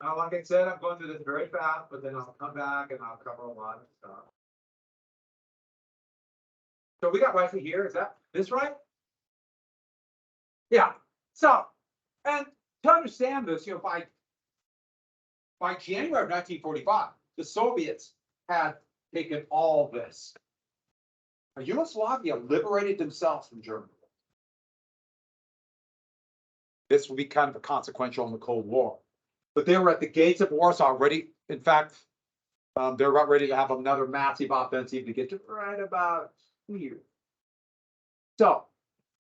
Now, like I said, I'm going through this very fast, but then I'll come back and I'll cover a lot of stuff. So we got right here. Is that this right? Yeah. So, and to understand this, by January of 1945, the Soviets had taken all this. Yugoslavia liberated themselves from Germany. This will be kind of a consequential in the Cold War. But they were at the gates of Warsaw already. In fact, they're about ready to have another massive offensive to get to right about here. So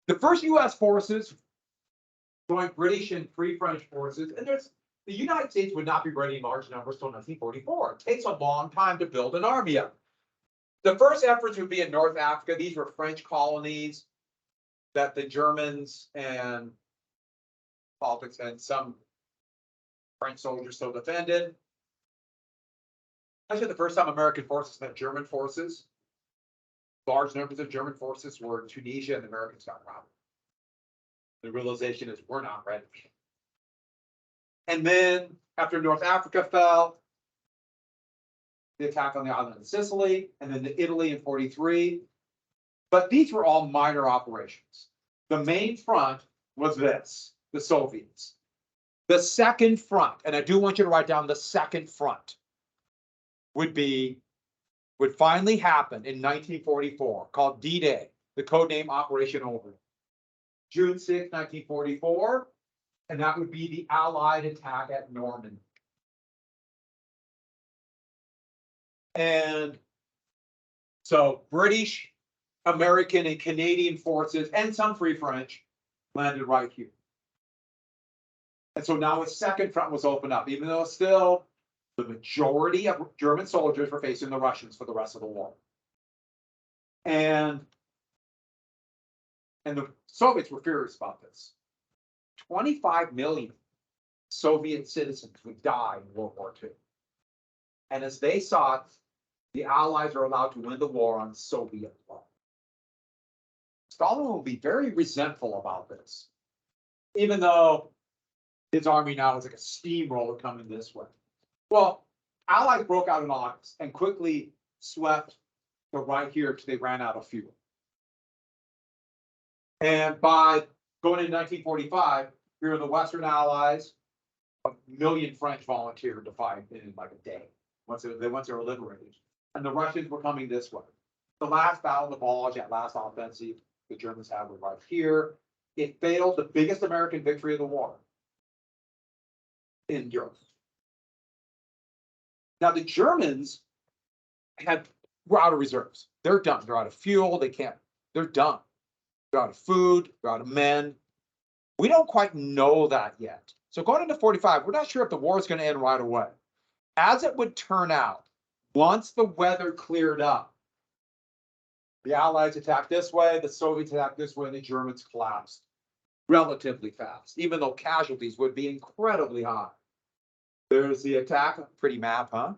the first U.S. forces joined British and Free French forces, and the United States would not be ready in large numbers until 1944. It takes a long time to build an army up. The first efforts would be in North Africa. These were French colonies that the Germans and politics and some French soldiers still defended. Actually, the first time American forces met German forces, large numbers of German forces were in Tunisia, and the Americans got robbed. The realization is we're not ready. And then after North Africa fell, the attack on the island of Sicily, and then to Italy in 43. But these were all minor operations. The main front was this, the Soviets. The second front, and I do want you to write down the second front, would finally happen in 1944, called D-Day, the codename Operation Overlord. June 6, 1944, and that would be the Allied attack at Normandy. And so British, American, and Canadian forces, and some Free French, landed right here. And so now a second front was opened up, even though still the majority of German soldiers were facing the Russians for the rest of the war. And the Soviets were furious about this. 25 million Soviet citizens would die in World War II. And as they saw it, the Allies are allowed to win the war on Soviet law. Stalin will be very resentful about this, even though his army now is like a steamroller coming this way. Well, Allies broke out in August and quickly swept to right here until they ran out of fuel. And by going into 1945, here are the Western Allies, 1 million French volunteered to fight in like a day once they were liberated. And the Russians were coming this way. The last battle of the Bulge, that last offensive the Germans had was right here. It failed, the biggest American victory of the war in Europe. Now the Germans were out of reserves. They're done. They're out of fuel. They're done. They're out of food. They're out of men. We don't quite know that yet. So going into 45, we're not sure if the war is going to end right away. As it would turn out, once the weather cleared up, the Allies attacked this way, the Soviets attacked this way, and the Germans collapsed relatively fast, even though casualties would be incredibly high. There's the attack. Pretty map, huh?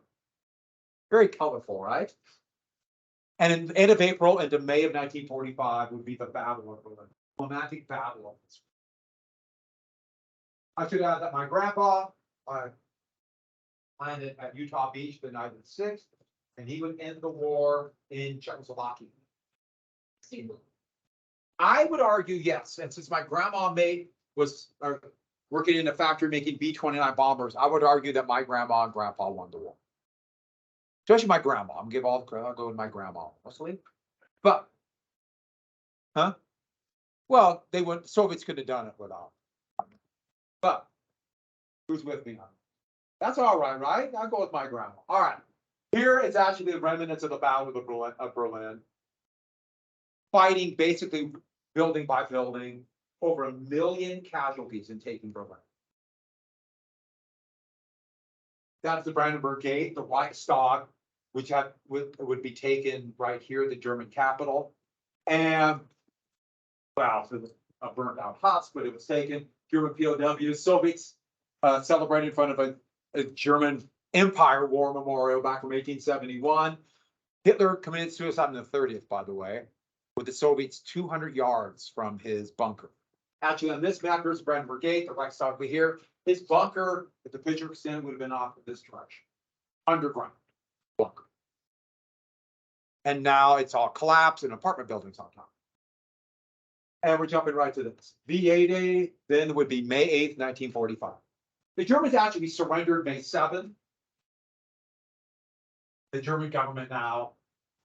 Very colorful, right? And in the end of April into May of 1945 would be the Battle of Berlin, romantic battle of this. I should add that my grandpa landed at Utah Beach the night of the 6th, and he would end the war in Czechoslovakia. I would argue yes, and since my grandma was working in a factory making B-29 bombers, I would argue that my grandma and grandpa won the war. Especially my grandma. I'm gonna give all the credit. I'll go with my grandma mostly. But, well, Soviets could have done it without. But who's with me on it? That's all right, right? I'll go with my grandma. All right. Here is actually the remnants of the Battle of Berlin. Fighting basically building by building, over 1 million casualties in taking Berlin. That's the Brandenburg Gate, the Reichstag, which would be taken right here, the German capital. And, well, it was a burnt out husk, but it was taken. German POWs, Soviets celebrated in front of a German Empire War Memorial back from 1871. Hitler committed suicide on the 30th, by the way, with the Soviets 200 yards from his bunker. Actually, on this map, here's Brandenburg Gate, the right side over here. His bunker, if the picture extended, would have been off of this direction. Underground bunker. And now it's all collapsed and apartment buildings on top. And we're jumping right to this. VA Day, then would be May 8th, 1945. The Germans actually surrendered May 7th. The German government now,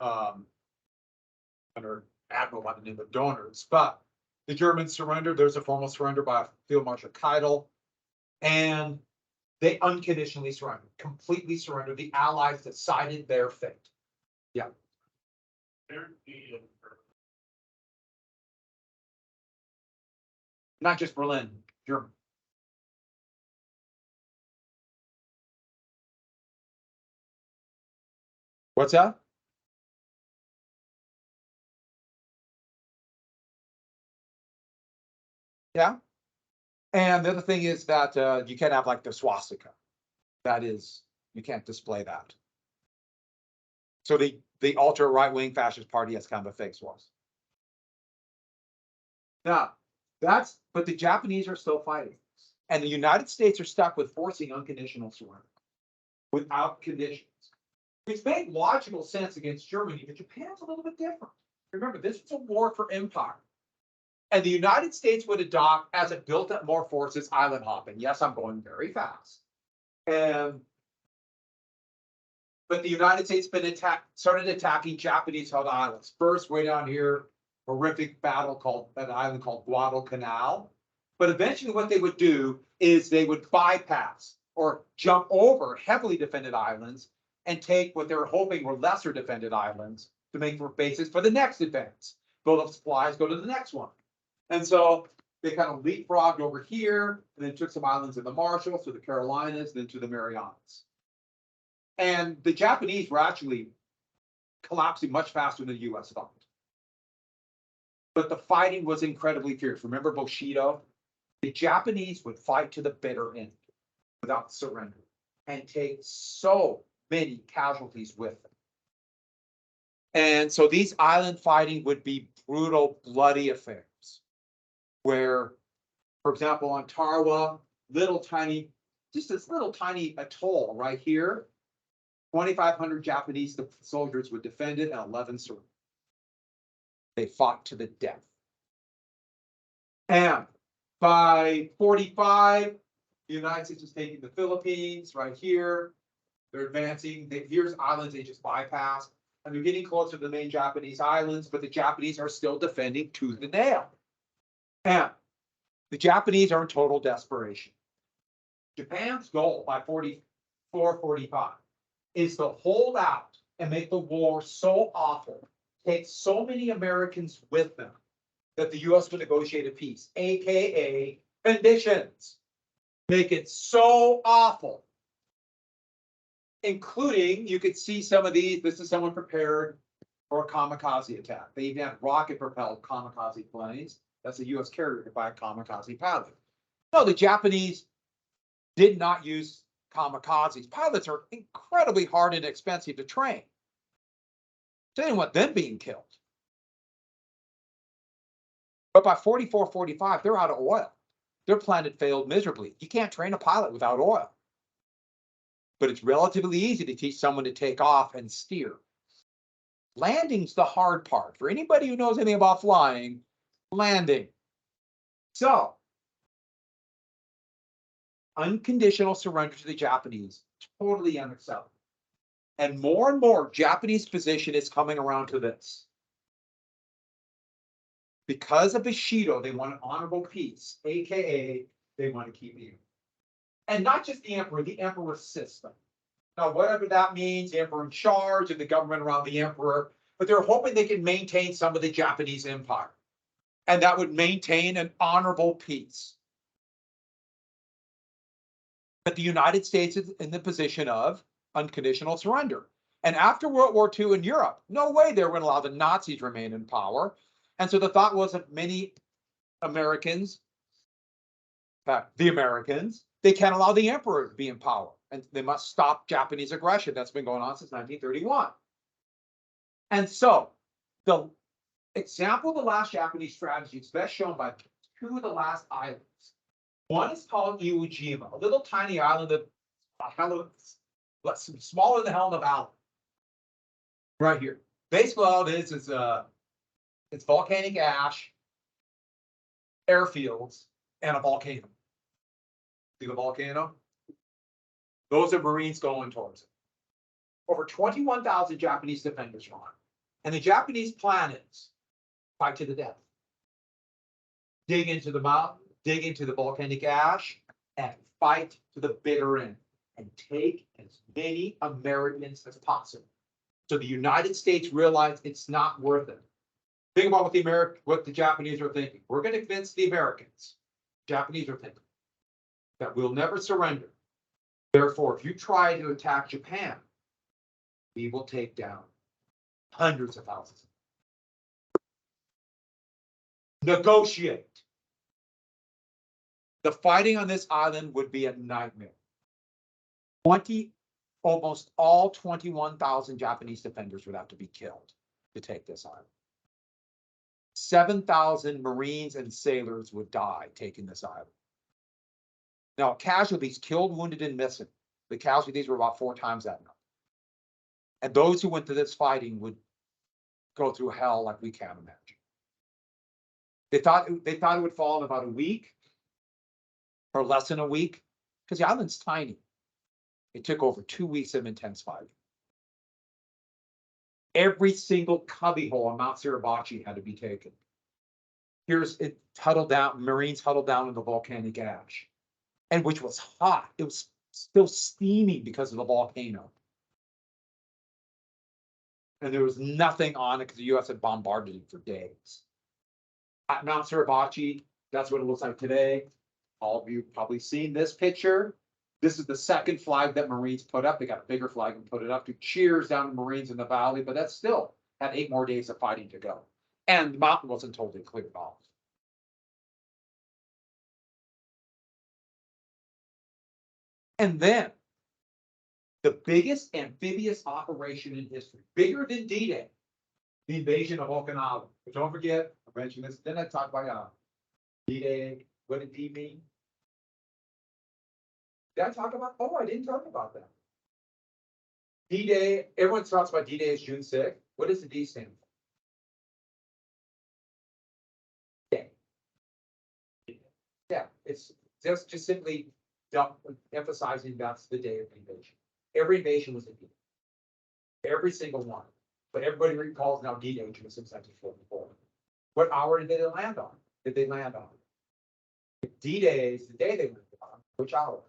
under Admiral by the name of Donors, but the Germans surrendered. There's a formal surrender by Field Marshal Keitel, and they unconditionally surrendered, completely surrendered. The Allies decided their fate. Yeah. Not just Berlin, Germany. What's that? Yeah. And the other thing is that you can't have like the swastika. That is, you can't display that. So the ultra right-wing fascist party has kind of a fake swastika. Now, but the Japanese are still fighting. And the United States are stuck with forcing unconditional surrender without conditions. Which made logical sense against Germany, but Japan's a little bit different. Remember, this was a war for empire. And the United States would adopt, as it built up more forces, island hopping. Yes, I'm going very fast. But the United States started attacking Japanese-held islands. First, way down here, horrific battle called an island called Guadalcanal. But eventually what they would do is they would bypass or jump over heavily defended islands and take what they were hoping were lesser defended islands to make for bases for the next defense. Build up supplies, go to the next one. And so they kind of leapfrogged over here and then took some islands in the Marshalls to the Carolinas, then to the Marianas. And the Japanese were actually collapsing much faster than the US thought. But the fighting was incredibly fierce. Remember Bushido? The Japanese would fight to the bitter end without surrender and take so many casualties with them. And so these island fighting would be brutal, bloody affairs where, for example, on Tarawa, just this little tiny atoll right here, 2,500 Japanese soldiers would defend it and 11 surrendered. They fought to the death. And by 45, the United States was taking the Philippines right here. They're advancing. Here's islands they just bypassed. And they're getting closer to the main Japanese islands, but the Japanese are still defending tooth and nail. And the Japanese are in total desperation. Japan's goal by 44, 45 is to hold out and make the war so awful, take so many Americans with them, that the U.S. would negotiate a peace, AKA conditions. Make it so awful. Including, you could see some of these, this is someone prepared for a kamikaze attack. They even had rocket-propelled kamikaze planes. That's a U.S. carrier by a kamikaze pilot. No, the Japanese did not use kamikazes. Pilots are incredibly hard and expensive to train. They didn't want them being killed. But by 44, 45, they're out of oil. Their planet failed miserably. You can't train a pilot without oil. But it's relatively easy to teach someone to take off and steer. Landing's the hard part. For anybody who knows anything about flying, landing. So, unconditional surrender to the Japanese, totally unacceptable. And more Japanese position is coming around to this. Because of Bushido, they want an honorable peace, AKA they want to keep you. And not just the emperor's system. Now, whatever that means, the emperor in charge and the government around the emperor, but they're hoping they can maintain some of the Japanese empire. And that would maintain an honorable peace. But the United States is in the position of unconditional surrender. And after World War II in Europe, no way they were going to allow the Nazis to remain in power. And so the thought was that many Americans, the Americans, they can't allow the emperor to be in power. And they must stop Japanese aggression. That's been going on since 1931. And so the example of the last Japanese strategy is best shown by two of the last islands. One is called Iwo Jima, a little tiny island that less smaller than Helena Valley. Right here. Basically, all it is it's volcanic ash, airfields, and a volcano. See the volcano? Those are Marines going towards it. Over 21,000 Japanese defenders are on it. And the Japanese plan is fight to the death. Dig into the mountain, dig into the volcanic ash, and fight to the bitter end. And take as many Americans as possible. So the United States realized it's not worth it. Think about what the Japanese are thinking. We're going to convince the Americans. Japanese are thinking that we'll never surrender. Therefore, if you try to attack Japan, we will take down hundreds of thousands. Negotiate. The fighting on this island would be a nightmare. Almost all 21,000 Japanese defenders would have to be killed to take this island. 7,000 Marines and sailors would die taking this island. Now, casualties, killed, wounded, and missing. The casualties were about 4 times that number. And those who went to this fighting would go through hell like we can't imagine. They thought it would fall in about a week or less than a week because the island's tiny. It took over 2 weeks of intense fighting. Every single cubbyhole on Mount Suribachi had to be taken. Here's it huddled down, Marines huddled down in the volcanic ash, and which was hot. It was still steaming because of the volcano. And there was nothing on it because the US had bombarded it for days. At Mount Suribachi, that's what it looks like today. All of you probably seen this picture. This is the second flag that Marines put up. They got a bigger flag and put it up to cheers down to Marines in the valley, but that still had 8 more days of fighting to go. And the mountain wasn't totally cleared off. And then the biggest amphibious operation in history, bigger than D-Day, the invasion of Okinawa. But don't forget, I mentioned this, then I talked about D-Day. What did D mean? Did I talk about? Oh, I didn't talk about that. D-Day, everyone talks about D-Day as June 6th. What does the D stand for? Day. Yeah, it's just simply emphasizing that's the day of the invasion. Every invasion was a D. Every single one. But everybody recalls now D-Day, June 6th, 1944. What hour did they land on? D-Day is the day they landed on. Which hour?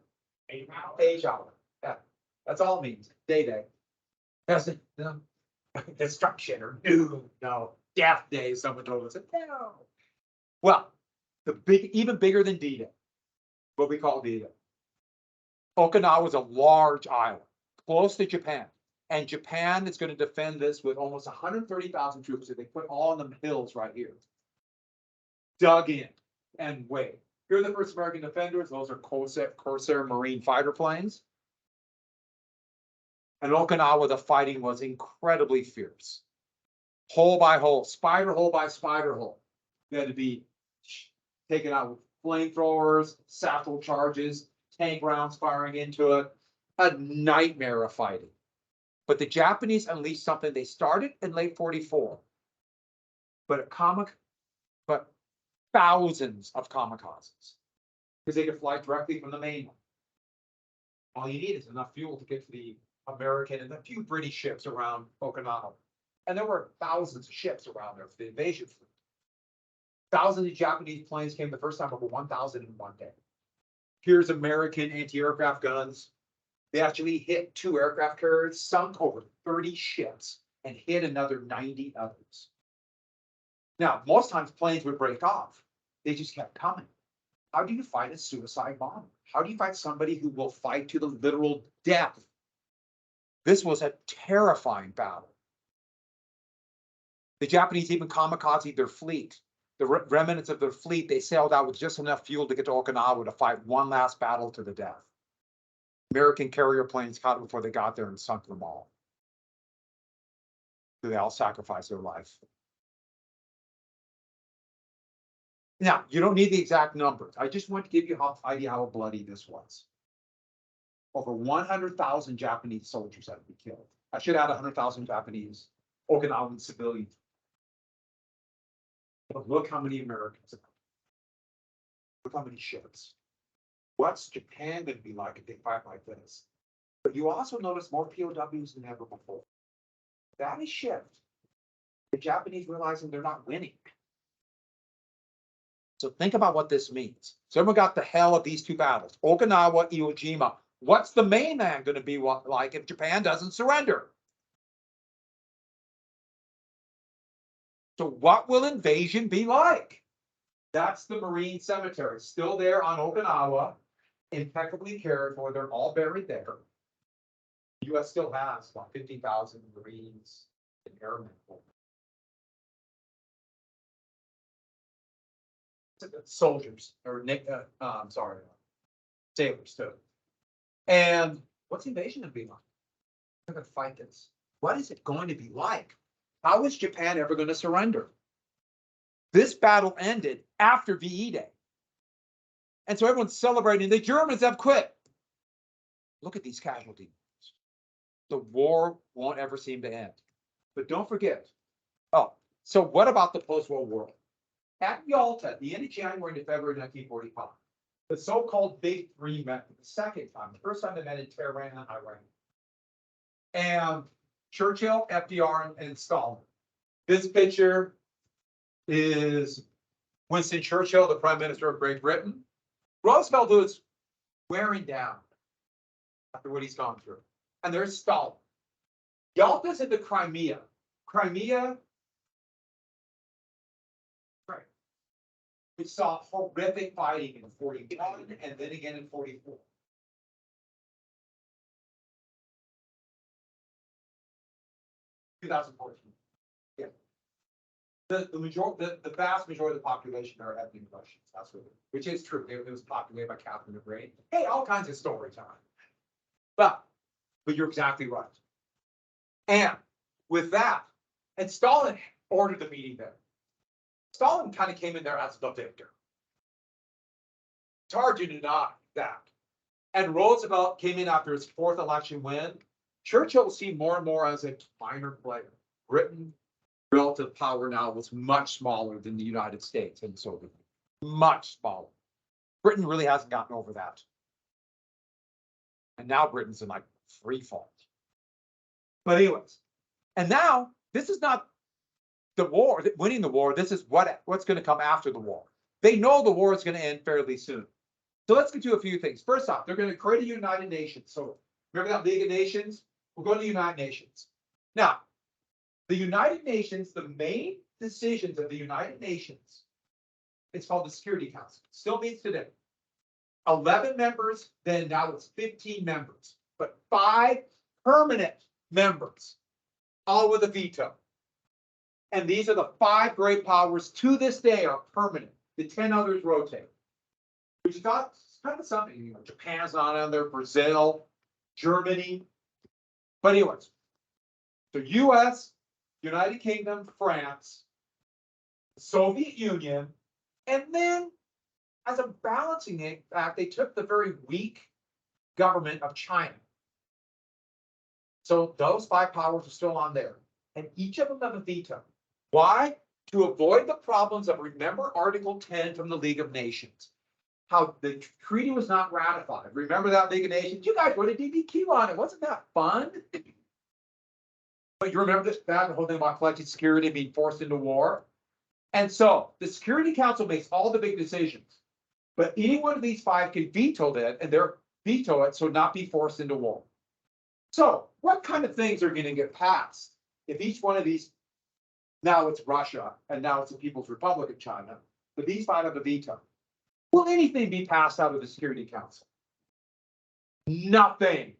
8 hours. 8 hours. Yeah, that's all it means. Day. That's it. No. Destruction or doom. No. Death Day. Someone told us. No. Well, even bigger than D-Day. What we call D-Day. Okinawa was a large island, close to Japan. And Japan is going to defend this with almost 130,000 troops that they put all in the hills right here. Dug in and wait. Here are the first American defenders. Those are Corsair Marine fighter planes. And Okinawa, the fighting was incredibly fierce. Hole by hole, spider hole by spider hole. They had to be taken out with flamethrowers, satchel charges, tank rounds firing into it. A nightmare of fighting. But the Japanese unleashed something they started in late 44. But thousands of kamikazes because they could fly directly from the mainland. All you need is enough fuel to get to the American and a few British ships around Okinawa. And there were thousands of ships around there for the invasion fleet. Thousands of Japanese planes came the first time, over 1,000 in one day. Here's American anti-aircraft guns. They actually hit 2 aircraft carriers, sunk over 30 ships, and hit another 90 others. Now, most times planes would break off. They just kept coming. How do you fight a suicide bomber? How do you fight somebody who will fight to the literal death? This was a terrifying battle. The Japanese even kamikazed their fleet. The remnants of their fleet, they sailed out with just enough fuel to get to Okinawa to fight one last battle to the death. American carrier planes caught them before they got there and sunk them all. They all sacrificed their life. Now, you don't need the exact numbers. I just want to give you an idea how bloody this was. Over 100,000 Japanese soldiers had to be killed. I should add 100,000 Japanese Okinawan civilians. But look how many Americans. Look how many ships. What's Japan going to be like if they fight like this? But you also notice more POWs than ever before. That is shift. The Japanese realizing they're not winning. So think about what this means. So everyone got the hell of these two battles, Okinawa, Iwo Jima. What's the mainland going to be like if Japan doesn't surrender? So what will invasion be like? That's the Marine Cemetery, still there on Okinawa, impeccably cared for. They're all buried there. The U.S. still has about 50,000 Marines and airmen. Soldiers, or sailors too. And what's the invasion going to be like? We're going to fight this. What is it going to be like? How is Japan ever going to surrender? This battle ended after VE Day. And so everyone's celebrating. The Germans have quit. Look at these casualties. The war won't ever seem to end. But don't forget. Oh, so what about the post-war world? At Yalta, at the end of January to February 1945, the so-called Big Three met for the second time. The first time they met in Tehran and Iran. And Churchill, FDR, and Stalin. This picture is Winston Churchill, the Prime Minister of Great Britain. Roosevelt was wearing down after what he's gone through. And there's Stalin. Yalta's in the Crimea. Crimea, right. We saw horrific fighting in 41 and then again in 44. Yeah. The vast majority of the population are ethnic Russians. That's what which is true. It was populated by Catherine the Great. Hey, all kinds of story time. But you're exactly right. And with that, and Stalin ordered the meeting there. Stalin kind of came in there as the victor. It's hard to deny that. And Roosevelt came in after his fourth election win. Churchill was seen more and more as a minor player. Britain, relative power now was much smaller than the United States and the Soviet Union. Much smaller. Britain really hasn't gotten over that. And now Britain's in like free fall. But anyways, and now this is not the war, winning the war. This is what's going to come after the war. They know the war is going to end fairly soon. So let's get to a few things. First off, they're going to create a United Nations. So remember that League of Nations? We're going to the United Nations. Now, the United Nations, the main decisions of the United Nations, it's called the Security Council. Still meets today. 11 members, then now it's 15 members, but 5 permanent members, all with a veto. And these are the 5 great powers to this day are permanent. The 10 others rotate. Which is kind of something, you know, Japan's not on there, Brazil, Germany. But anyways, so US, United Kingdom, France, Soviet Union, and then as a balancing act, they took the very weak government of China. So those 5 powers are still on there, and each of them have a veto. Why? To avoid the problems of, remember Article 10 from the League of Nations. How the treaty was not ratified. Remember that League of Nations? You guys wrote a DBQ on it. Wasn't that fun? But you remember this bad, the whole thing about collective security being forced into war? And so the Security Council makes all the big decisions. But any one of these 5 can veto that, and they're veto it, so not be forced into war. So what kind of things are going to get passed if each one of these, now it's Russia, and now it's the People's Republic of China, but these 5 have a veto? Will anything be passed out of the Security Council? Nothing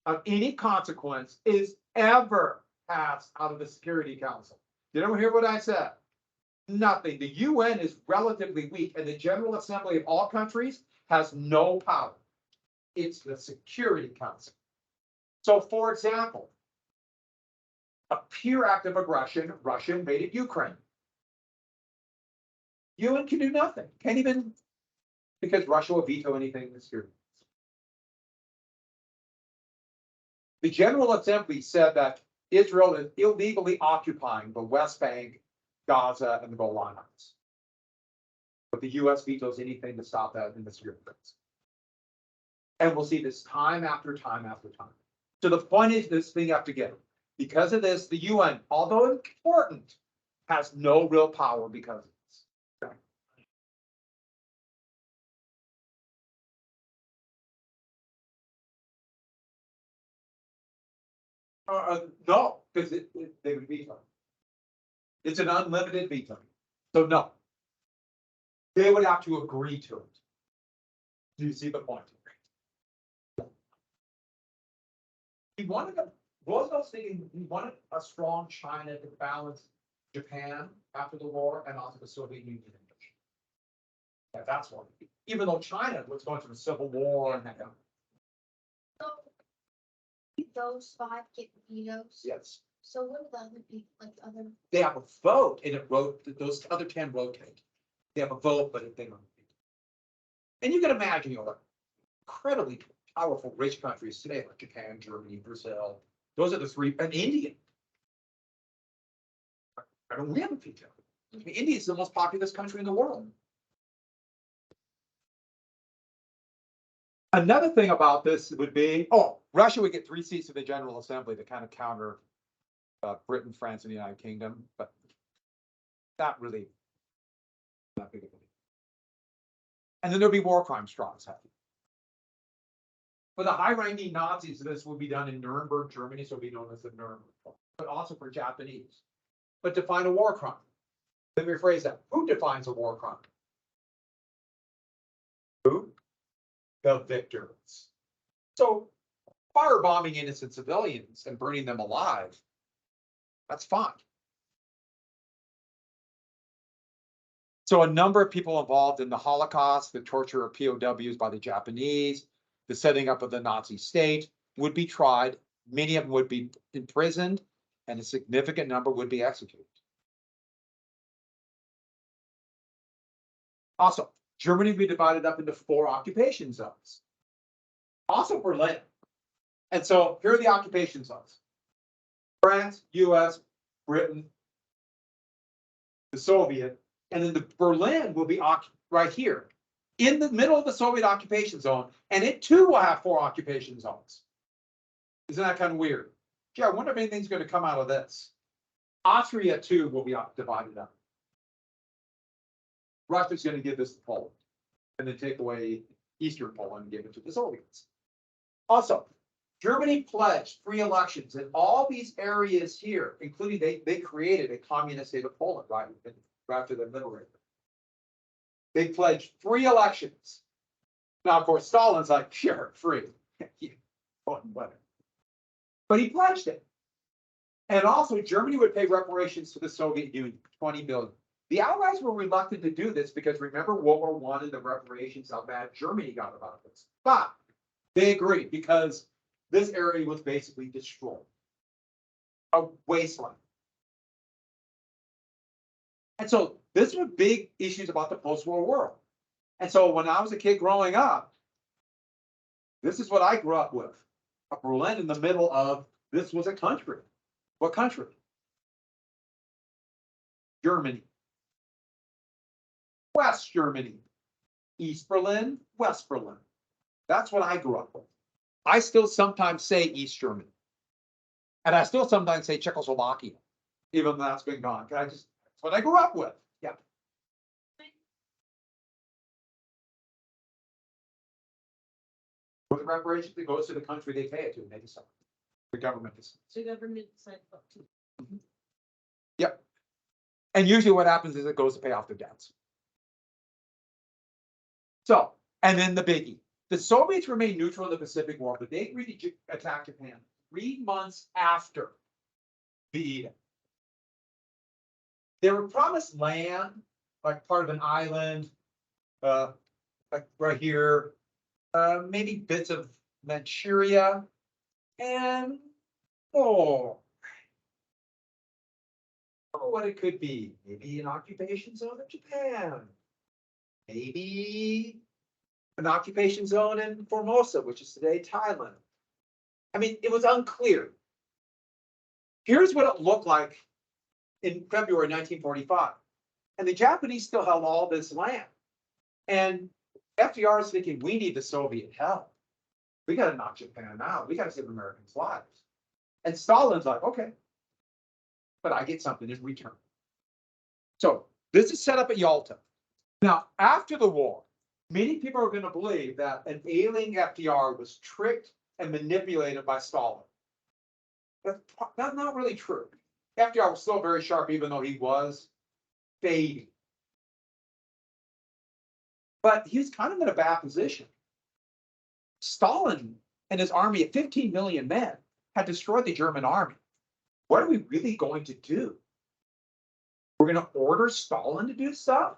of any consequence is ever passed out of the Security Council. Did everyone hear what I said? Nothing. The UN is relatively weak, and the General Assembly of all countries has no power. It's the Security Council. So, for example, a pure act of aggression, Russia invaded Ukraine. UN can do nothing, can't even, because Russia will veto anything this year. The General Assembly said that Israel is illegally occupying the West Bank, Gaza, and the Golan Heights. But the US vetoes anything to stop that in the security Council. And we'll see this time after time after time. So the point is this thing you have to get. Because of this, the UN, although important, has no real power because of this. Okay. No, because they would veto. It's an unlimited veto. So no. They would have to agree to it. Do you see the point? He wanted Roosevelt's thinking he wanted a strong China to balance Japan after the war and also the Soviet Union. Yeah, that's one. Even though China was going through a civil war and So those 5 get vetoes. yes, So what are the other people, like the other? they have a vote and those other 10 rotate. They have a vote, but they don't. And you can imagine, incredibly powerful, rich countries today, like Japan, Germany, Brazil. Those are the 3, and India. I don't have a veto. I mean, India is the most populous country in the world. Another thing about this would be, Russia would get 3 seats in the General Assembly to kind of counter Britain, France, and the United Kingdom, but not really that big of a deal. And then there'll be war crimes trials happening. For the high-ranking Nazis, this will be done in Nuremberg, Germany, so it'll be known as the Nuremberg trial, but also for Japanese. But define a war crime. Let me rephrase that. Who defines a war crime? Who? The victors. So firebombing innocent civilians and burning them alive, that's fine. So a number of people involved in the Holocaust, the torture of POWs by the Japanese, the setting up of the Nazi state would be tried. Many of them would be imprisoned, and a significant number would be executed. Also, Germany would be divided up into 4 occupation zones. Also Berlin. And so here are the occupation zones. France, US, Britain, the Soviet, and then the Berlin will be right here in the middle of the Soviet occupation zone, and it too will have 4 occupation zones. Isn't that kind of weird? Gee, I wonder if anything's going to come out of this. Austria too will be divided up. Russia's going to give this to Poland, and then take away Eastern Poland and give it to the Soviets. Also, Germany pledged free elections in all these areas here, including they created a communist state of Poland, right after they liberated. They pledged free elections. Now, of course, Stalin's like, sure, free. But he pledged it. And also, Germany would pay reparations to the Soviet Union, 20 billion. The Allies were reluctant to do this because remember World War I and the reparations, how bad Germany got about this. But they agreed because this area was basically destroyed. A wasteland. And so this were big issues about the post-war world. And so when I was a kid growing up, this is what I grew up with. A Berlin in the middle of, this was a country. What country? Germany. West Germany. East Berlin, West Berlin. That's what I grew up with. I still sometimes say East Germany. And I still sometimes say Czechoslovakia, even though that's been gone. That's what I grew up with. Yeah. With reparations, it goes to the country they pay it to, and they decide. The government decides. So government decides what to. Yep. And usually what happens is it goes to pay off their debts. So, and then the biggie. The Soviets remained neutral in the Pacific War, but they agreed to attack Japan 3 months after the edict. They were promised land, like part of an island, like right here, maybe bits of Manchuria, and don't know what it could be. Maybe an occupation zone of Japan. Maybe an occupation zone in Formosa, which is today Thailand. I mean, it was unclear. Here's what it looked like in February 1945. And the Japanese still held all this land. And FDR is thinking, we need the Soviet help. We got to knock Japan out. We got to save Americans' lives. And Stalin's like, okay, but I get something in return. So this is set up at Yalta. Now, after the war, many people are going to believe that an ailing FDR was tricked and manipulated by Stalin. That's not really true. FDR was still very sharp, even though he was fading. But he was kind of in a bad position. Stalin and his army of 15 million men had destroyed the German army. What are we really going to do? We're going to order Stalin to do stuff?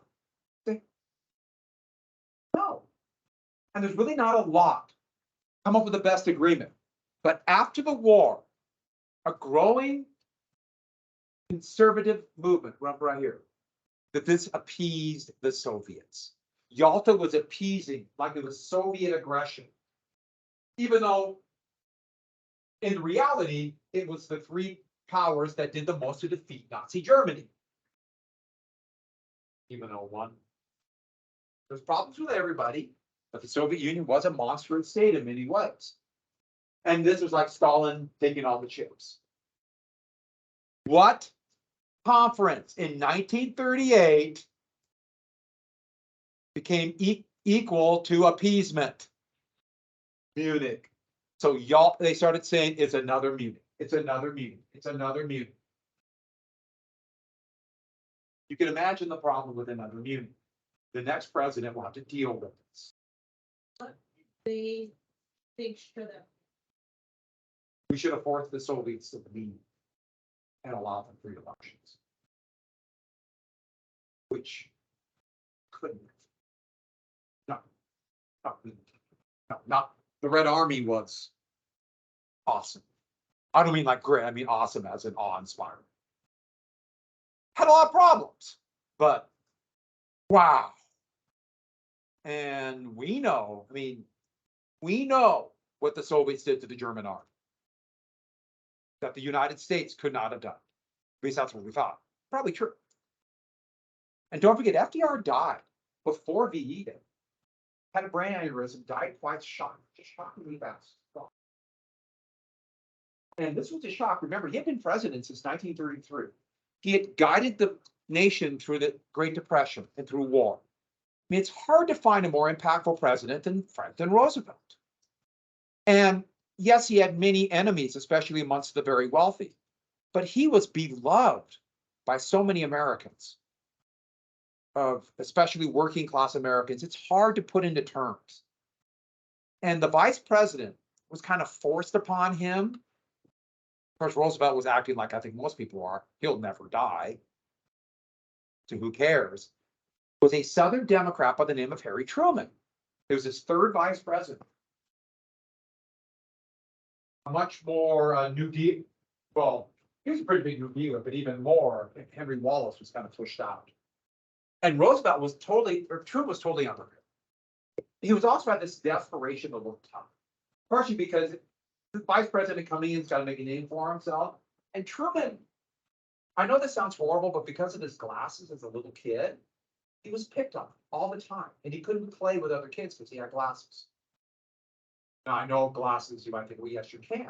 No. And there's really not a lot. Come up with the best agreement. But after the war, a growing conservative movement right here, that this appeased the Soviets. Yalta was appeasing, like it was Soviet aggression, even though in reality, it was the three powers that did the most to defeat Nazi Germany. Even though there's problems with everybody, but the Soviet Union was a monstrous state in many ways. And this was like Stalin taking all the chips. What conference in 1938 became equal to appeasement? Munich. So they started saying it's another Munich. It's another Munich. It's another Munich. You can imagine the problem with another Munich. The next president will have to deal with this. They should have. We should have forced the Soviets to leave and allow them free elections, which couldn't. No, not the Red Army was awesome. I don't mean like great. I mean awesome as in awe-inspiring. Had a lot of problems, but wow. And we know, we know what the Soviets did to the German army that the United States could not have done. At least that's what we thought. Probably true. And don't forget, FDR died before VE did. Had a brain aneurysm, died twice, just shockingly fast. And this was a shock. Remember, he had been president since 1933. He had guided the nation through the Great Depression and through war. I mean, it's hard to find a more impactful president than Franklin Roosevelt. And yes, he had many enemies, especially amongst the very wealthy, but he was beloved by so many Americans, especially working class Americans. It's hard to put into terms. And the vice president was kind of forced upon him. Of course, Roosevelt was acting like I think most people are. He'll never die. So who cares? Was a Southern Democrat by the name of Harry Truman. It was his third vice president. A much more New Deal. Well, he was a pretty big New Dealer, but even more, Henry Wallace was kind of pushed out. And Roosevelt was totally, or Truman was totally under him. He was also had this desperation to look tough, partially because the vice president coming in has got to make a name for himself. And Truman, I know this sounds horrible, but because of his glasses as a little kid, he was picked on all the time, and he couldn't play with other kids because he had glasses. Now, I know glasses, you might think, well, yes, you can.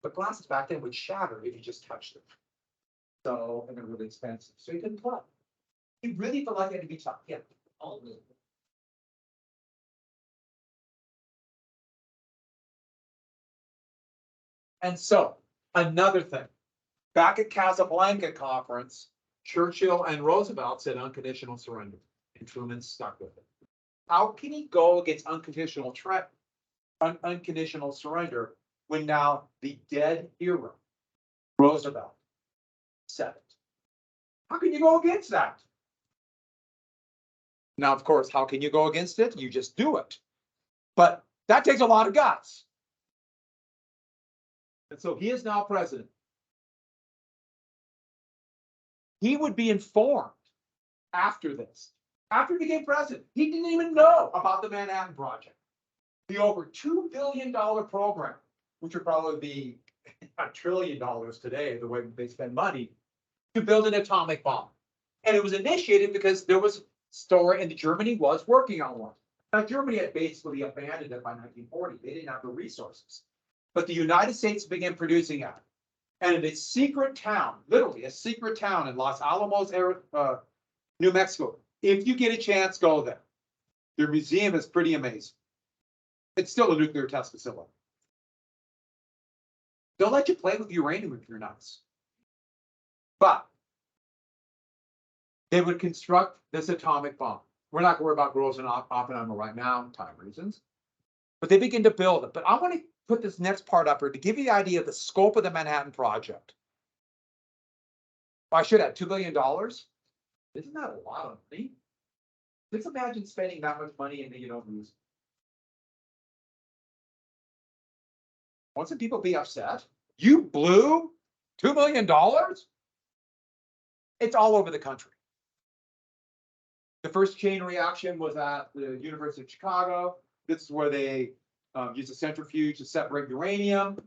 But glasses back then would shatter if you just touched them. So, and they're really expensive. So he couldn't play. He really felt like he had to be tough. Yeah. And so, another thing. Back at Casablanca conference, Churchill and Roosevelt said unconditional surrender. And Truman stuck with it. How can he go against unconditional surrender when now the dead hero, Roosevelt, said it? How can you go against that? Now, of course, how can you go against it? You just do it. But that takes a lot of guts. And so he is now president. he would be informed after this. After he became president, he didn't even know about the Manhattan Project. The over $2 billion program, which would probably be $1 trillion today, the way they spend money, to build an atomic bomb. And it was initiated because there was a story, and Germany was working on one. Now, Germany had basically abandoned it by 1940. They didn't have the resources. But the United States began producing it. And in a secret town, literally a secret town in Los Alamos, New Mexico, if you get a chance, go there. Their museum is pretty amazing. It's still a nuclear test facility. They'll let you play with uranium if you're nuts. But they would construct this atomic bomb. We're not going to worry about Gross and Oppenheimer right now, time reasons. But they begin to build it. But I want to put this next part up here to give you the idea of the scope of the Manhattan Project. I should have $2 billion. Isn't that a lot of money? Just imagine spending that much money and then you don't use it. Won't some people be upset? You blew $2 million? It's all over the country. The first chain reaction was at the University of Chicago. This is where they used a centrifuge to separate uranium.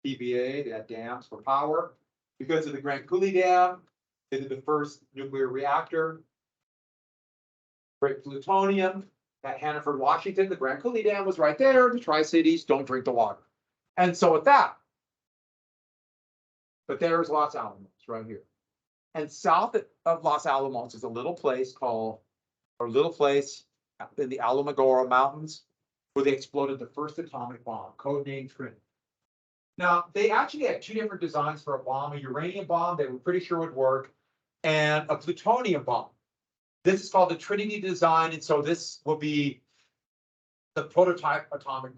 PBA, they had dams for power. Because of the Grand Coulee Dam, they did the first nuclear reactor. Great plutonium at Hanford, Washington. The Grand Coulee Dam was right there. The Tri-Cities, don't drink the water. And so with that, but there's Los Alamos right here. And south of Los Alamos is a little place in the Alamogordo Mountains, where they exploded the first atomic bomb, codenamed Trinity. Now, they actually had two different designs for a bomb, a uranium bomb they were pretty sure would work, and a plutonium bomb. This is called the Trinity design, and so this will be the prototype atomic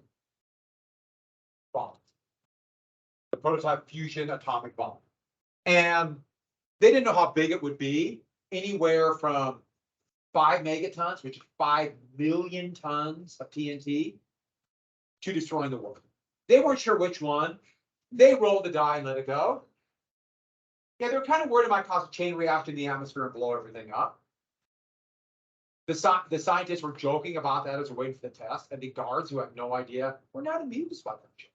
bomb, the prototype fusion atomic bomb. And they didn't know how big it would be, anywhere from 5 megatons, which is 5 million tons of TNT, to destroying the world. They weren't sure which one. They rolled the die and let it go. Yeah, they're kind of worried it might cause a chain reaction in the atmosphere and blow everything up. The scientists were joking about that as we're waiting for the test, and the guards, who had no idea, were not amused by that joke.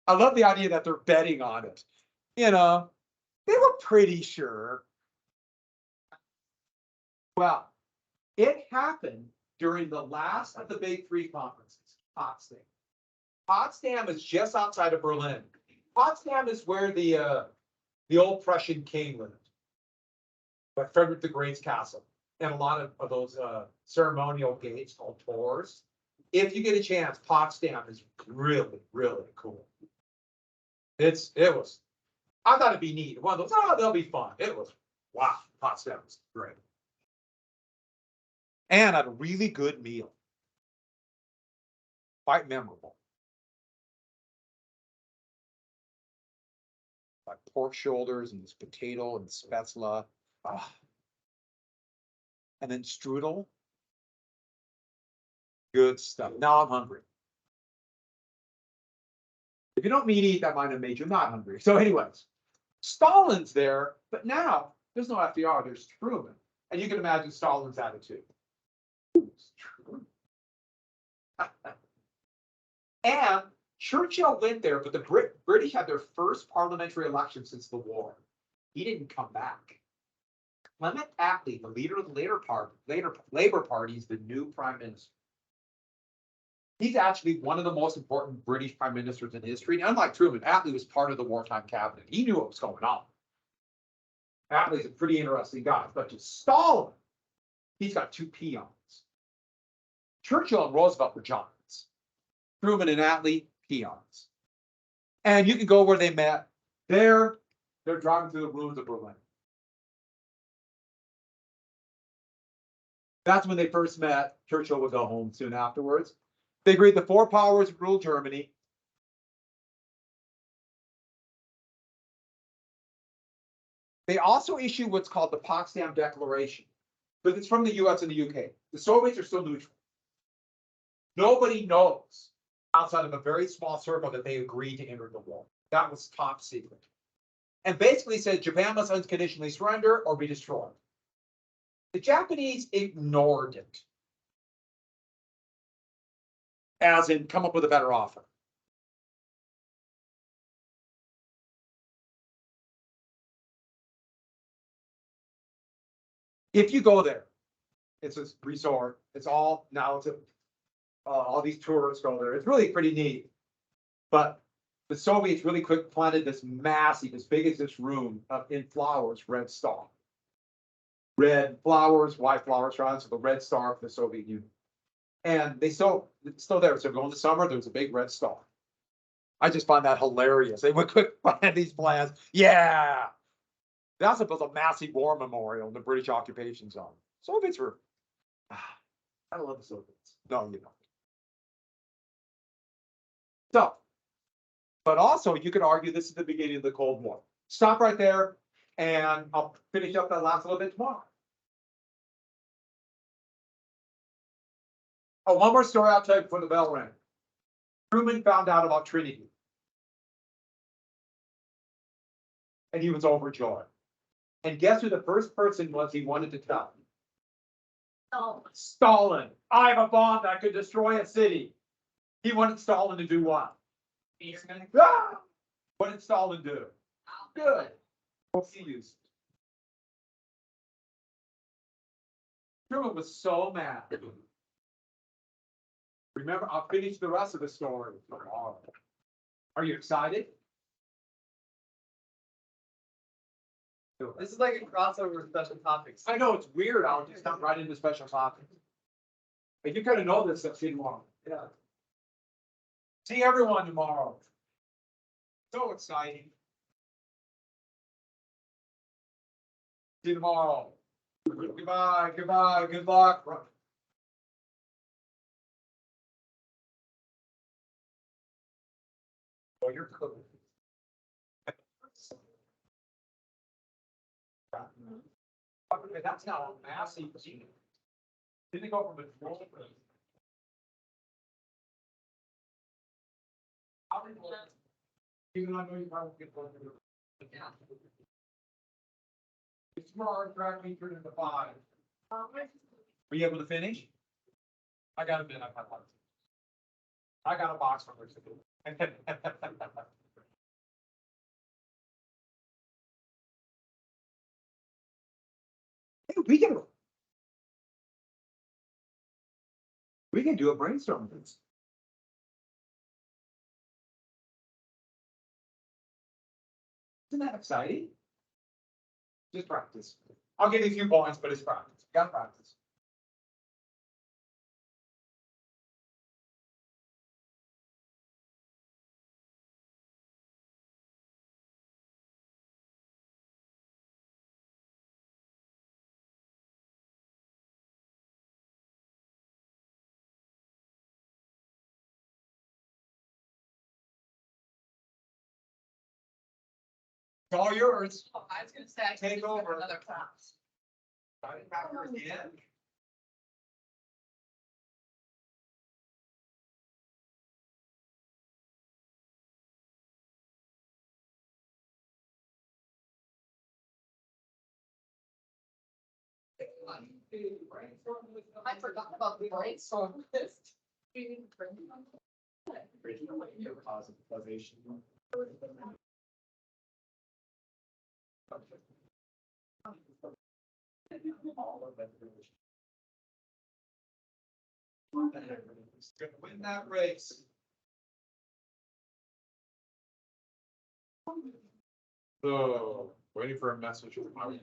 I love the idea that they're betting on it. You know, they were pretty sure. Well, it happened during the last of the big three conferences, Potsdam. Potsdam is just outside of Berlin. Potsdam is where the old Prussian king lived, but Frederick the Great's castle, and a lot of those ceremonial gates called tors. If you get a chance, Potsdam is really, really cool. I thought it'd be neat. One of those, they'll be fun. It was, wow, Potsdam was great. And a really good meal. Quite memorable. Like pork shoulders and this potato and spätzle. And then strudel. Good stuff. Now I'm hungry. If you don't eat, that might have made you not hungry. So anyways, Stalin's there, but now there's no FDR, there's Truman. And you can imagine Stalin's attitude. And Churchill went there, but the British had their first parliamentary election since the war. He didn't come back. Clement Attlee, the leader of the Labour Party, is the new prime minister. He's actually one of the most important British prime ministers in history. And unlike Truman, Attlee was part of the wartime cabinet. He knew what was going on. Attlee's a pretty interesting guy. But to Stalin, he's got two peons. Churchill and Roosevelt were giants. Truman and Attlee, peons. And you can go where they met. They're driving through the ruins of Berlin. That's when they first met. Churchill would go home soon afterwards. They agreed the four powers would rule Germany. They also issued what's called the Potsdam Declaration, but it's from the US and the UK. The Soviets are still neutral. Nobody knows outside of a very small circle that they agreed to enter the war. That was top secret. and basically said Japan must unconditionally surrender or be destroyed. The Japanese ignored it. As in, come up with a better offer. If you go there, it's a resort, it's all, now it's a, all these tourists go there, it's really pretty neat. But the Soviets really quick planted this massive, as big as this room, in flowers, red star. Red flowers, white flowers, so the red star for the Soviet Union. And it's still there, so go in the summer, there's a big red star. I just find that hilarious, they would quick plant these plans, yeah. They also built a massive war memorial in the British occupation zone. Soviets were, I love the Soviets. No, you don't. So, but also you could argue this is the beginning of the Cold War. Stop right there, and I'll finish up that last little bit tomorrow. Oh, one more story I'll tell you before the bell rang. Truman found out about Trinity. And he was overjoyed. And guess who the first person was he wanted to tell? Stalin. I have a bomb that could destroy a city. He wanted Stalin to do what? Ah! What did Stalin do? Good. What's he used? Truman was so mad. Remember, I'll finish the rest of the story tomorrow. Are you excited? This is like a crossover with special topics. I know it's weird. I'll just jump right into special topics. But you gotta know this stuff. See you tomorrow. Yeah. See everyone tomorrow. So exciting. See you tomorrow. Goodbye, goodbye, good luck. Oh, you're cool. Okay, that's not a massive. Didn't it go from a draw? Even though I know you probably get one. It's smart, track me turn into 5. Were you able to finish? I got a bit. I got a box from her. Hey, we can do a brainstorm. Isn't that exciting? Just practice. I'll give you a few points, but it's practice. You gotta practice. It's all yours. I was gonna say, I Take take over. over another class. I forgot about the brainstorm list. Causation. Gonna win that race. So, waiting for a message from my.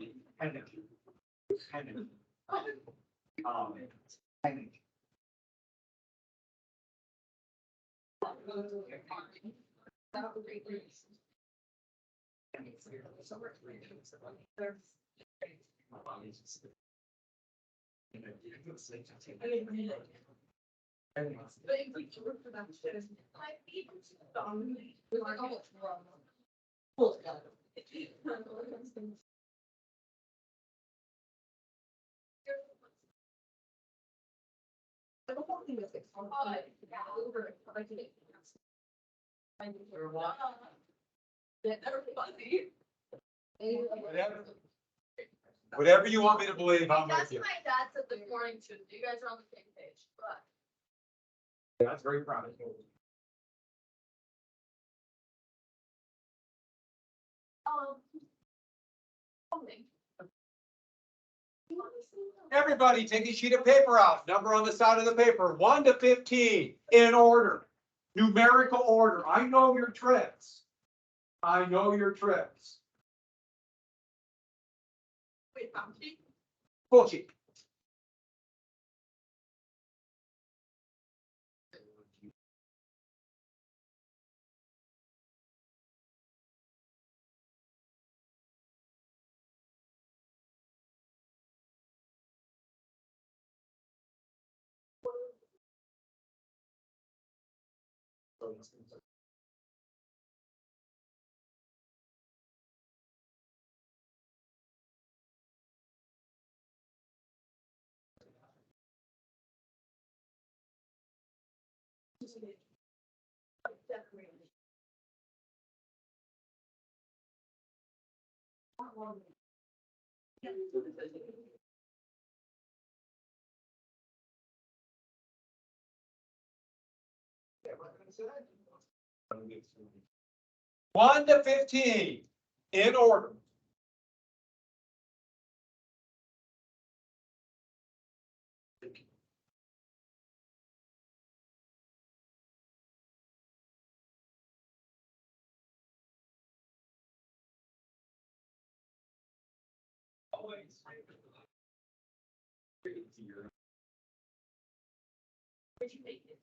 Everybody. Whatever you want me to believe, I'm with That's you. what my dad said this morning too. You guys are on the same page, but. That's very proud of you. Something. You want me to see that? Everybody, take a sheet of paper out, number on the side of the paper, 1 to 15, in order. Numerical order. I know your tricks. I know your tricks. Wait, Bounty? Bullshit. One to 15, in order. Where'd you make it?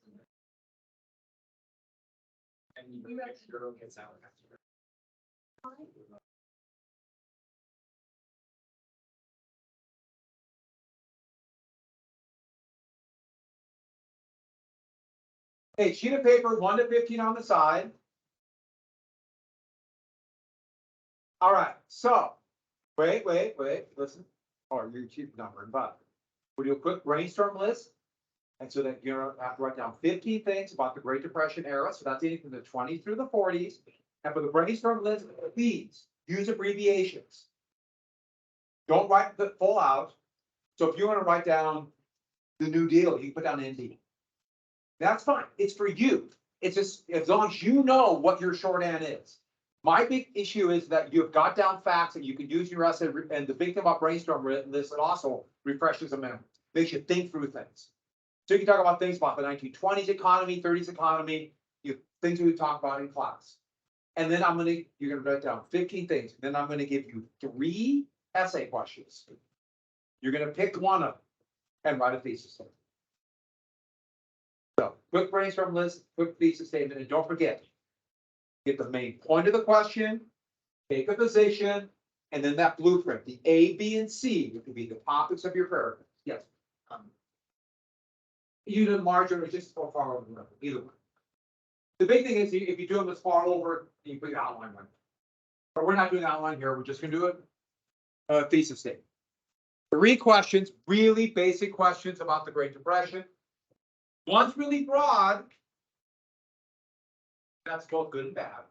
Hey, sheet of paper, 1 to 15 on the side. All right, so, wait, listen. Or you keep numbering, but we do a quick brainstorm list. And so that you're have to write down 15 things about the Great Depression era. So that's anything from the 20s through the 40s. And for the brainstorm list, please use abbreviations. Don't write the full out. So if you want to write down the New Deal, you can put down ND. That's fine. It's for you. It's just as long as you know what your shorthand is. My big issue is that you've got down facts and you can use your essay. And the big thing about brainstorm list, it also refreshes the memory, makes you think through things. So you can talk about things about the 1920s economy, 30s economy, things we talk about in class. And then you're gonna write down 15 things. Then I'm gonna give you 3 essay questions. You're gonna pick one of them and write a thesis statement. So quick brainstorm list, quick thesis statement, and don't forget, get the main point of the question, take a position, and then that blueprint, the A, B, and C, which would be the topics of your paragraph. Yes. Either margin or just so far over the middle, either one. The big thing is if you do them this far over, you put your outline one. But we're not doing outline here, we're just gonna do it. Thesis statement. 3 questions, really basic questions about the Great Depression. One's really broad. That's both good and bad.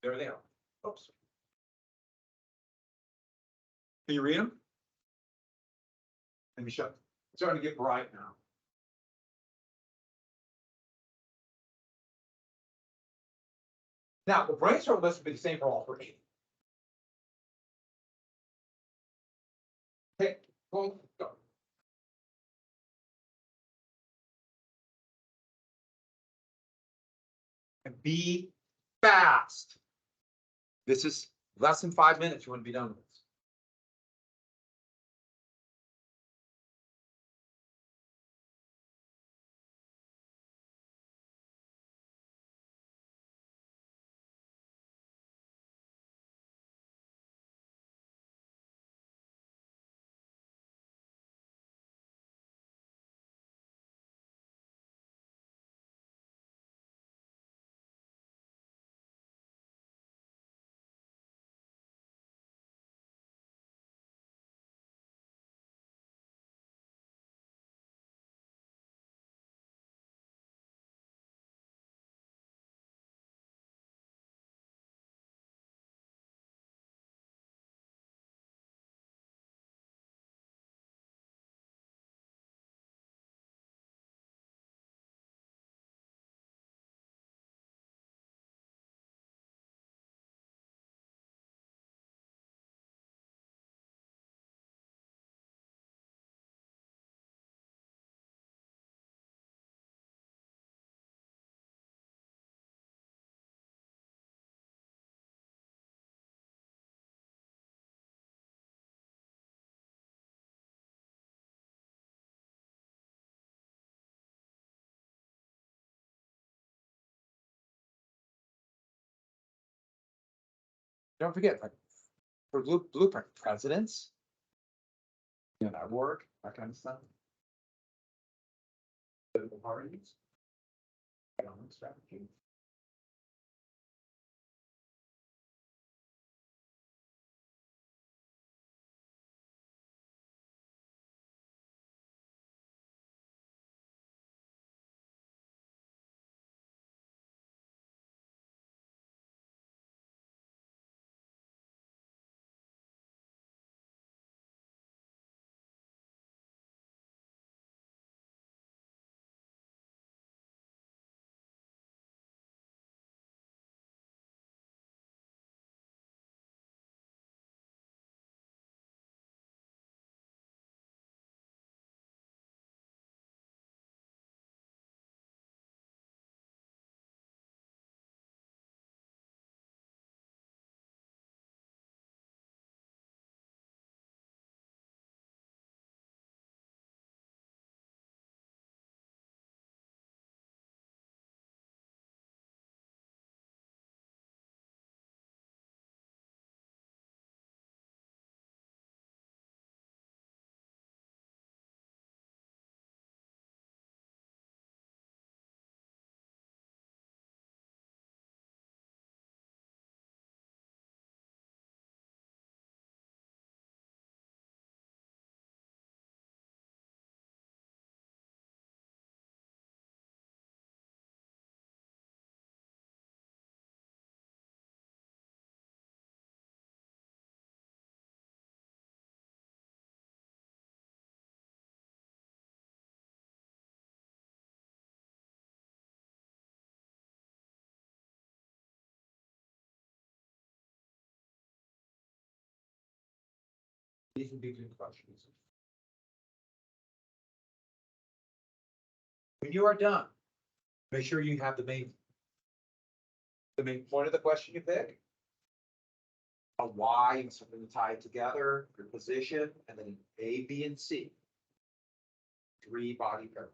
There they are. Oops. Can you read them? Let me show. It's starting to get bright now. Now, the brainstorm list will be the same for all 3. Okay, go. And be fast. This is less than 5 minutes. You want to be done with this. Don't forget, like, for blueprint presidents. That work, that kind of stuff. Political parties. Economic strategy. These would be good questions. When you are done, make sure you have the main point of the question you pick. A why and something to tie it together, your position, and then A, B, and C. 3 body paragraphs.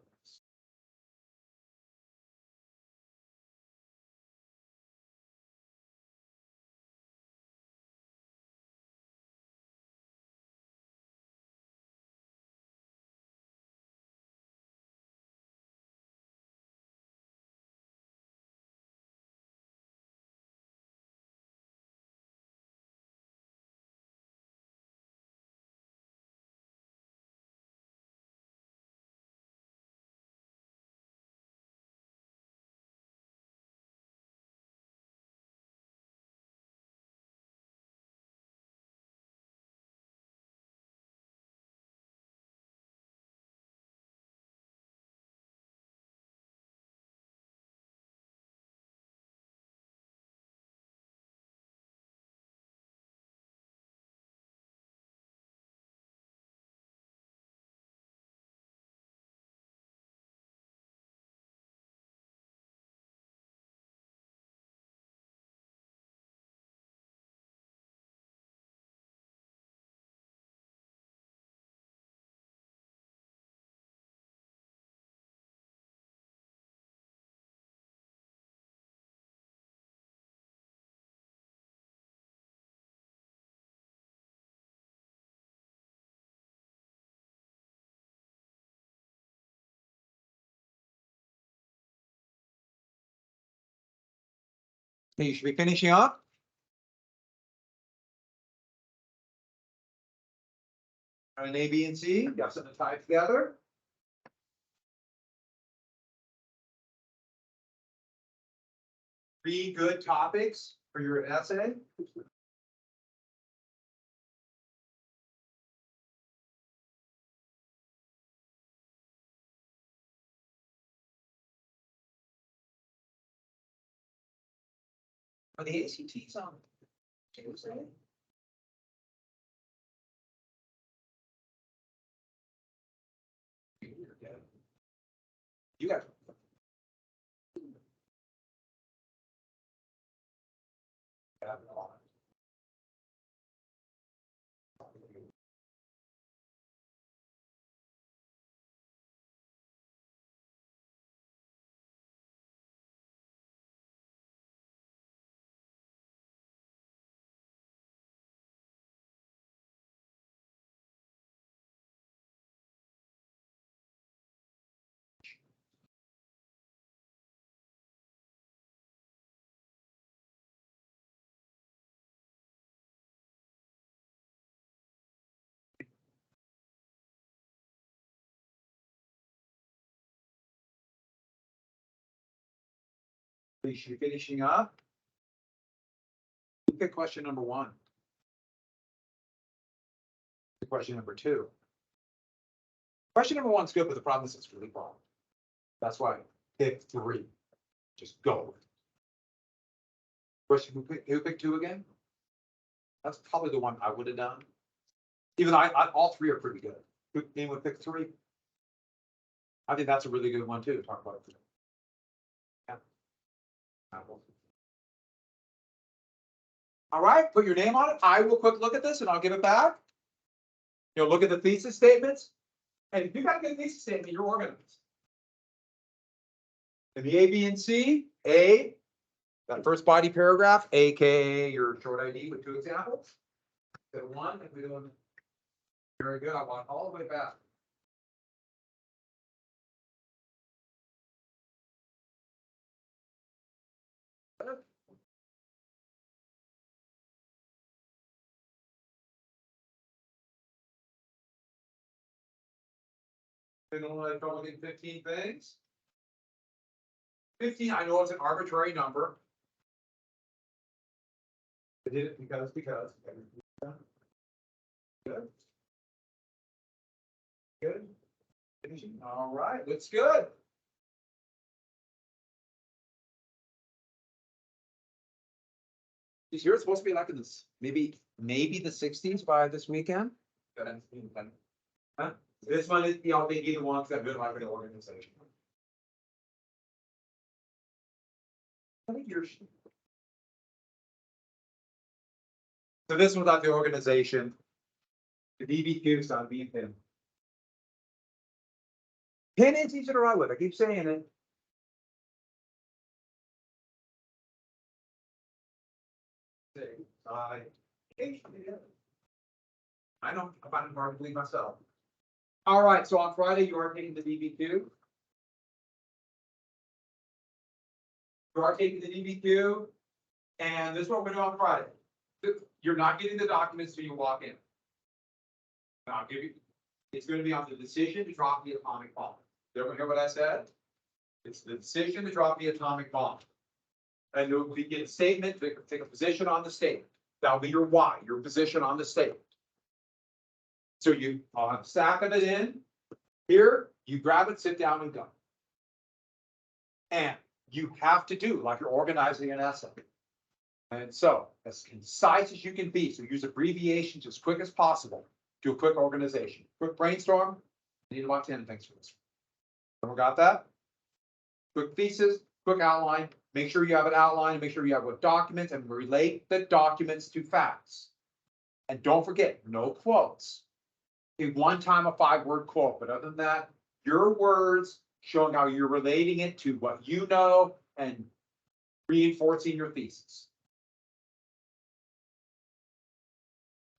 Okay, you should be finishing up. On A, B, and C, you got something to tie together. Three good topics for your essay. Are the ACTs on Tuesday? You got. We should be finishing up. Look at question number 1. Question number 2. Question number 1's good, but the problem is it's really long. That's why I pick 3. Just go with it. Question, who picked 2 again? That's probably the one I would have done. Even though all 3 are pretty good. Anyone pick 3? I think that's a really good one too, to talk about it. Yeah. All right, put your name on it. I will quick look at this and I'll give it back. You'll look at the thesis statements. And if you got a good thesis statement, you're organized. In the A, B, and C, A, that first body paragraph, AKA your short ID with 2 examples. Step 1, if we do very good. I want all the way back. Like only 15 things. 15, I know it's an arbitrary number. I did it because. Good. Good. Finishing. All right, looks good. This year it's supposed to be like in this, maybe the 60s by this weekend. Huh? This one is, y'all think either one, because I've been like an organization. I think you're. So this was not the organization. The DBQ is on being pin. Pin is easy to write with. I keep saying it. I know, I find it hard to believe myself. All right, so on Friday, you are taking the DBQ. You are taking the DBQ, and this is what we're doing on Friday. You're not getting the documents till you walk in. And I'll give you, it's going to be on the decision to drop the atomic bomb. Did everyone hear what I said? It's the decision to drop the atomic bomb. And you'll get a statement, take a position on the statement. That'll be your why, your position on the statement. So I'll have a stack of it in. Here, you grab it, sit down, and go. And you have to do like you're organizing an essay. And so, as concise as you can be, so use abbreviations as quick as possible. Do a quick organization. Quick brainstorm. You need about 10 things for this. Everyone got that? Quick thesis, quick outline. Make sure you have an outline. Make sure you have what documents and relate the documents to facts. And don't forget, no quotes. One time a 5-word quote, but other than that, your words showing how you're relating it to what you know and reinforcing your thesis.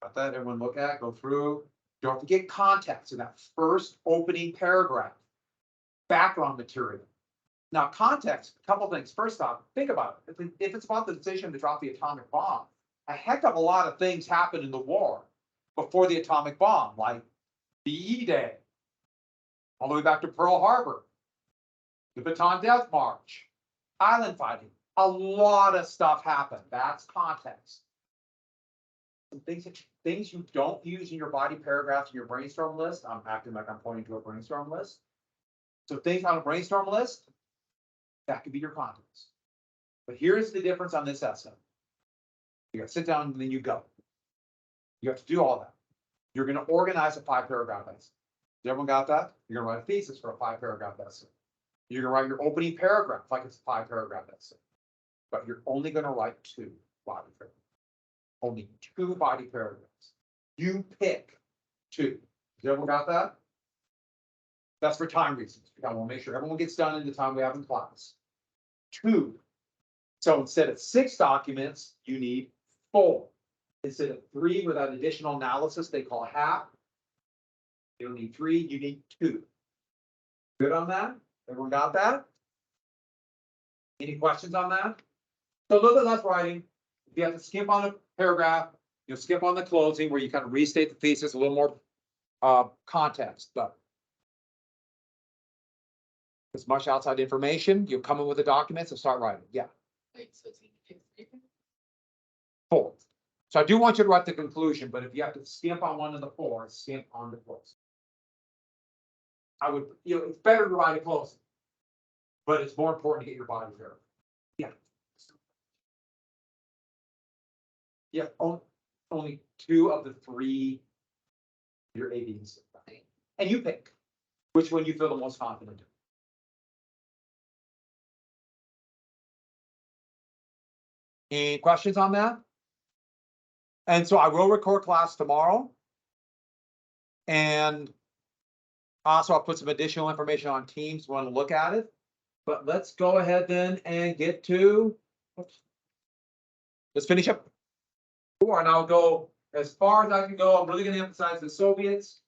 Got that? Everyone look at, go through. Don't forget context in that first opening paragraph. Background material. Now, context, a couple things. First off, think about it. If it's about the decision to drop the atomic bomb, a heck of a lot of things happened in the war before the atomic bomb, like the E-Day, all the way back to Pearl Harbor, the Bataan Death March, island fighting. A lot of stuff happened. That's context. Some things you don't use in your body paragraphs in your brainstorm list. I'm acting like I'm pointing to a brainstorm list. So things on a brainstorm list, that could be your context. But here's the difference on this essay. You got to sit down and then you go. You have to do all that. You're going to organize a 5-paragraph essay. Everyone got that? You're going to write a thesis for a 5-paragraph essay. You're going to write your opening paragraph like it's a 5-paragraph essay. But you're only going to write 2 body paragraphs. Only 2 body paragraphs. You pick 2. Everyone got that? That's for time reasons. I want to make sure everyone gets done in the time we have in class. 2. So instead of 6 documents, you need 4. Instead of 3 without additional analysis, they call half. You don't need 3, you need 2. Good on that? Everyone got that? Any questions on that? So a little bit less writing. If you have to skip on a paragraph, you'll skip on the closing where you kind of restate the thesis, a little more context. But as much outside information, you'll come in with the documents and start writing, yeah. Wait, so it's 4. So I do want you to write the conclusion, but if you have to stamp on one of the 4, stamp on the close. I would, it's better to write a close. But it's more important to get your body there. Yeah. Yeah, only 2 of the 3. Your ABs. And you pick which one you feel the most confident in. Any questions on that? And so I will record class tomorrow. And also I'll put some additional information on Teams, want to look at it. But let's go ahead then and get to, let's finish up. And I'll go as far as I can go. I'm really going to emphasize the Soviets.